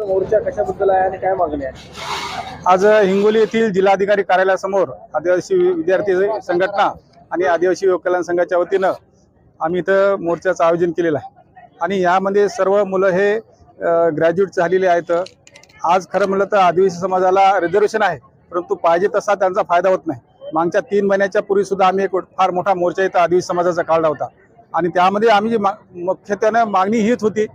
मोर्चा कशाबद्दल आहे आणि काय मागणी आहे? आज हिंगोली येथील जिल्हाधिकारी कार्यालयासमोर आदिवासी विद्यार्थी संघटना आणि आदिवासी युवक कल्याण संघाच्या वतीनं आम्ही इथं मोर्चाचं आयोजन केलेलं आहे आणि यामध्ये सर्व मुलं हे ग्रॅज्युएट झालेले आहेत। आज खरं म्हणलं तर आदिवासी समाजाला रिझर्वेशन आहे, परंतु पाहिजे तसा त्यांचा फायदा होत नाही। मागच्या 3 महिन्याच्या पूर्वी सुद्धा आम्ही एक फार मोठा मोर्चा इथं आदिवासी समाजाचा काढला होता आणि त्यामध्ये आम्ही जी मुख्यत्वे मागणी हीच होती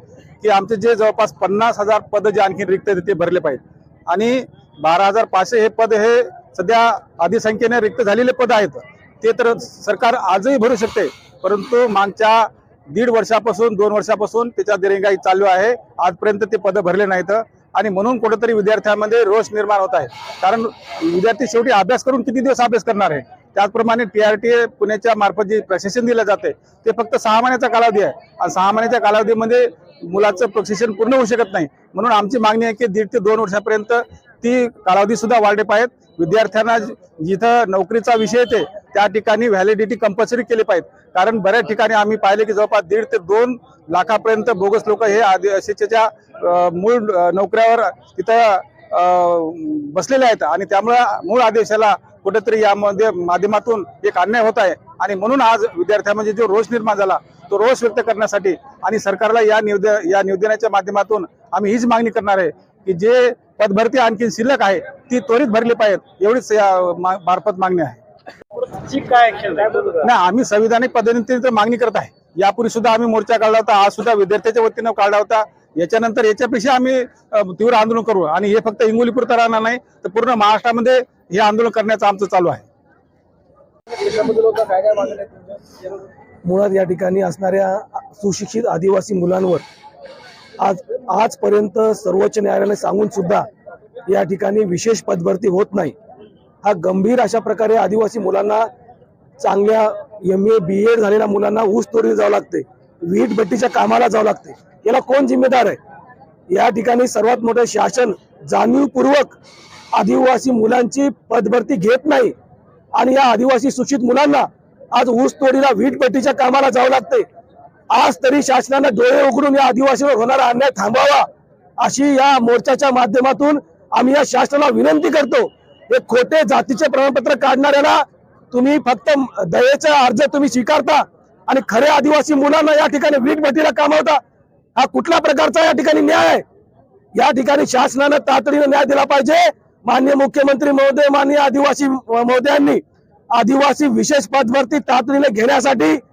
की आमचे जे जवळपास 50,000 पद जे आणखी रिक्त आहेत ते भरले पाहिजे आणि 12,500 हे पद हे सध्या अधिसंख्येने रिक्त झालेले पद आहेत। ते तर सरकार आजही भरू शकते, परंतु मागच्या 1.5 वर्षापासून 2 वर्षापासून त्याच्या दिरंगाई चालू आहे। आजपर्यंत ते पद भरले नाहीत आणि म्हणून कुठेतरी विद्यार्थ्यांमध्ये रोष निर्माण होत आहे। कारण विद्यार्थी शेवटी अभ्यास करून किती दिवस अभ्यास करणार आहे। त्याचप्रमाणे TRTA पुण्याच्या मार्फत जे प्रशिक्षण दिलं जाते ते फक्त 6 महिन्याचा कालावधी आहे आणि 6 महिन्याच्या कालावधीमध्ये मुलाचं प्रशिक्षण पूर्ण होऊ शकत नाही। म्हणून आमची मागणी आहे की 1.5 ते 2 वर्षापर्यंत ती कालावधी सुद्धा वाढले पाहिजेत। विद्यार्थ्यांना जिथं नोकरीचा विषय येते त्या ठिकाणी व्हॅलिडिटी कंपल्सरी केली पाहिजे। कारण बऱ्याच ठिकाणी आम्ही पाहिले की जवळपास 1.5 ते 2 लाखापर्यंत बोगस लोक हे आदिवासीच्या मूळ नोकऱ्यावर तिथं बसलेले आहेत आणि त्यामुळे मूळ आदेशाला कुठेतरी यामध्ये माध्यमातून एक अन्याय होत आहे आणि म्हणून आज विद्यार्थ्यांमध्ये जो रोष निर्माण झाला तो रोष व्यक्त करण्यासाठी आणि सरकारला या निवेदनाच्या माध्यमातून आम्ही हीच मागणी करणार आहे की जे पदभरती आणखी शिल्लक आहे ती त्वरित भरली पाहिजेत, एवढीच या मार्फत मागणी आहे। नाही, आम्ही संविधानिक पद्धतीने मागणी करत आहे। यापूर्वी सुद्धा आम्ही मोर्चा काढला होता, आज सुद्धा विद्यार्थ्याच्या वतीनं काढला होता। याच्यानंतर याच्यापेक्षा आम्ही तीव्र आंदोलन करू आणि हे फक्त हिंगोलीपुरतं राहणार नाही तर पूर्ण महाराष्ट्रामध्ये हे आंदोलन करण्याचं आमचं चालू आहे। मुळात या ठिकाणी असणाऱ्या सुशिक्षित आदिवासी मुलांवर आजपर्यंत सर्वोच्च न्यायालयाने सांगून सुद्धा या ठिकाणी विशेष पदभरती होत नाही। हा गंभीर अशा प्रकारे आदिवासी मुलांना चांगल्या MA BEd झालेल्या मुलांना ऊस तोडीला जावं लागते, वीट भट्टीच्या कामाला जावं लागते। याला कोण जिम्मेदार आहे? या ठिकाणी सर्वात मोठं शासन जाणीवपूर्वक आदिवासी मुलांची पदभरती घेत नाही आणि या आदिवासी सुशिक्षित मुलांना आज ऊस तोडीला वीट भट्टीच्या कामाला जावं लागते। आज तरी शासनानं डोळे उघडून या आदिवासीवर होणारा अन्याय थांबवावा अशी या मोर्चाच्या माध्यमातून आम्ही या शासनाला विनंती करतो। हे खोटे जातीचे प्रमाणपत्र काढणाऱ्याला तुम्ही फक्त दयेचा अर्ज तुम्ही स्वीकारता आणि खरे आदिवासी मुलांना या ठिकाणी वीट भट्टीला कामावता। हा कुठल्या प्रकारचा या ठिकाणी न्याय आहे? या ठिकाणी शासनानं तातडीने न्याय दिला पाहिजे। माननीय मुख्यमंत्री महोदय, माननीय आदिवासी महोदयांनी आदिवासी विशेष पदभरती तातडीने घेण्यासाठी